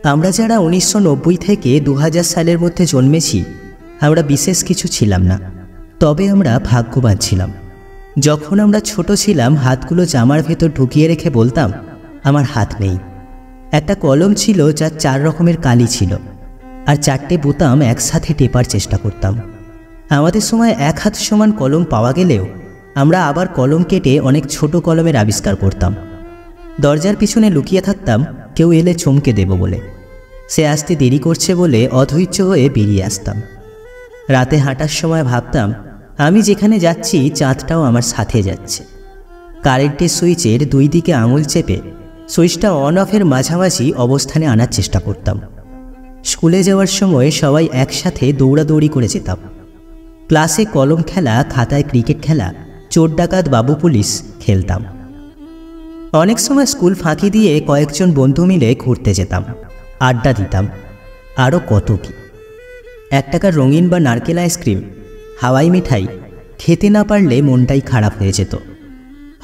আমরা যারা 1990 থেকে 2000 সালের মধ্যে জন্মেছি আমরা বিশেষ কিছু ছিলাম না, তবে আমরা ভাগ্যবান ছিলাম। যখন আমরা ছোট ছিলাম হাতগুলো জামার ভেতর ঢুকিয়ে রেখে বলতাম আমার হাত নেই। একটা কলম ছিল যার 4 রকমের কালি ছিল, আর 4টে বোতাম একসাথে টেপার চেষ্টা করতাম। আমাদের সময় 1 হাত সমান কলম পাওয়া গেলেও আমরা আবার কলম কেটে অনেক ছোট কলমের আবিষ্কার করতাম। দরজার পিছনে লুকিয়ে থাকতাম কেউ এলে চমকে দেব বলে। সে আসতে দেরি করছে বলে অধৈর্য হয়ে বেরিয়ে আসতাম। রাতে হাঁটার সময় ভাবতাম আমি যেখানে যাচ্ছি চাঁদটাও আমার সাথে যাচ্ছে। কারেন্টের সুইচের 2 দিকে আঙুল চেপে সুইচটা অন অফের মাঝামাঝি অবস্থানে আনার চেষ্টা করতাম। স্কুলে যাওয়ার সময় সবাই একসাথে দৌড়াদৌড়ি করে যেতাম। ক্লাসে কলম খেলা, খাতায় ক্রিকেট খেলা, চোর ডাকাত বাবু পুলিশ খেলতাম। অনেক সময় স্কুল ফাঁকি দিয়ে কয়েকজন বন্ধু মিলে ঘুরতে যেতাম, আড্ডা দিতাম, আরও কত কি। 1 টাকার রঙিন বা নারকেল আইসক্রিম, হাওয়াই মিঠাই খেতে না পারলে মনটাই খারাপ হয়ে যেত।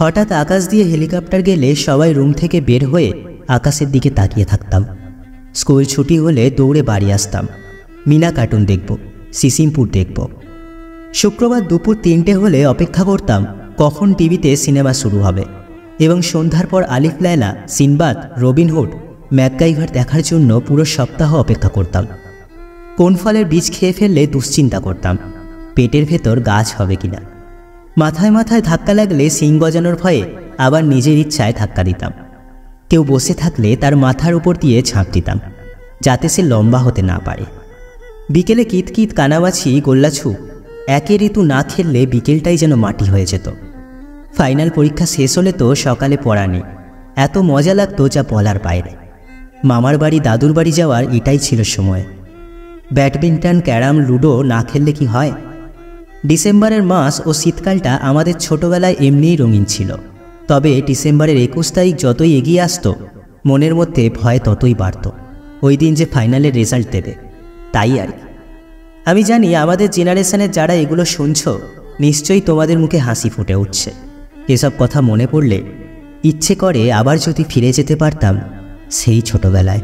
হঠাৎ আকাশ দিয়ে হেলিকপ্টার গেলে সবাই রুম থেকে বের হয়ে আকাশের দিকে তাকিয়ে থাকতাম। স্কুল ছুটি হলে দৌড়ে বাড়ি আসতাম। মিনা কার্টুন দেখব, সিসিমপুর দেখব। শুক্রবার দুপুর 3টে হলে অপেক্ষা করতাম কখন টিভিতে সিনেমা শুরু হবে, এবং সন্ধ্যার পর আলিফ লায়লা, সিনবাদ, রবিনহুড, ম্যাকগাইভার দেখার জন্য পুরো সপ্তাহ অপেক্ষা করতাম। কোন ফলের বীজ খেয়ে ফেললে দুশ্চিন্তা করতাম, পেটের ভেতর গাছ হবে কিনা। মাথায় মাথায় ধাক্কা লাগলে শিং গজানোর ভয়ে আবার নিজের ইচ্ছায় ধাক্কা দিতাম। কেউ বসে থাকলে তার মাথার উপর দিয়ে ঝাঁপ দিতাম যাতে সে লম্বা হতে না পারে। বিকেলে কিতকিত, কানামাছি, গোল্লাছু, একে ঋতু না খেললে বিকেলটাই যেন মাটি হয়ে যেত। ফাইনাল পরীক্ষা শেষ হলে তো সকালে পড়া নেই, এত মজা লাগতো যা বলার বাইরে। মামার বাড়ি, দাদুর বাড়ি যাওয়ার এটাই ছিল সময়। ব্যাডমিন্টন, ক্যারাম, লুডো না খেললে কি হয়। ডিসেম্বরের মাস ও শীতকালটা আমাদের ছোটবেলায় এমনিই রঙিন ছিল, তবে ডিসেম্বরের 21 তারিখ যতই এগিয়ে আসতো মনের মধ্যে ভয় ততই বাড়ত। ওই দিন যে ফাইনালের রেজাল্ট দেবে, তাই আর কি। আমি জানি আমাদের জেনারেশনের যারা এগুলো শুনছ নিশ্চয়ই তোমাদের মুখে হাসি ফুটে উঠছে। এসব কথা মনে পড়লে ইচ্ছে করে আবার যদি ফিরে যেতে পারতাম সেই ছোটবেলায়।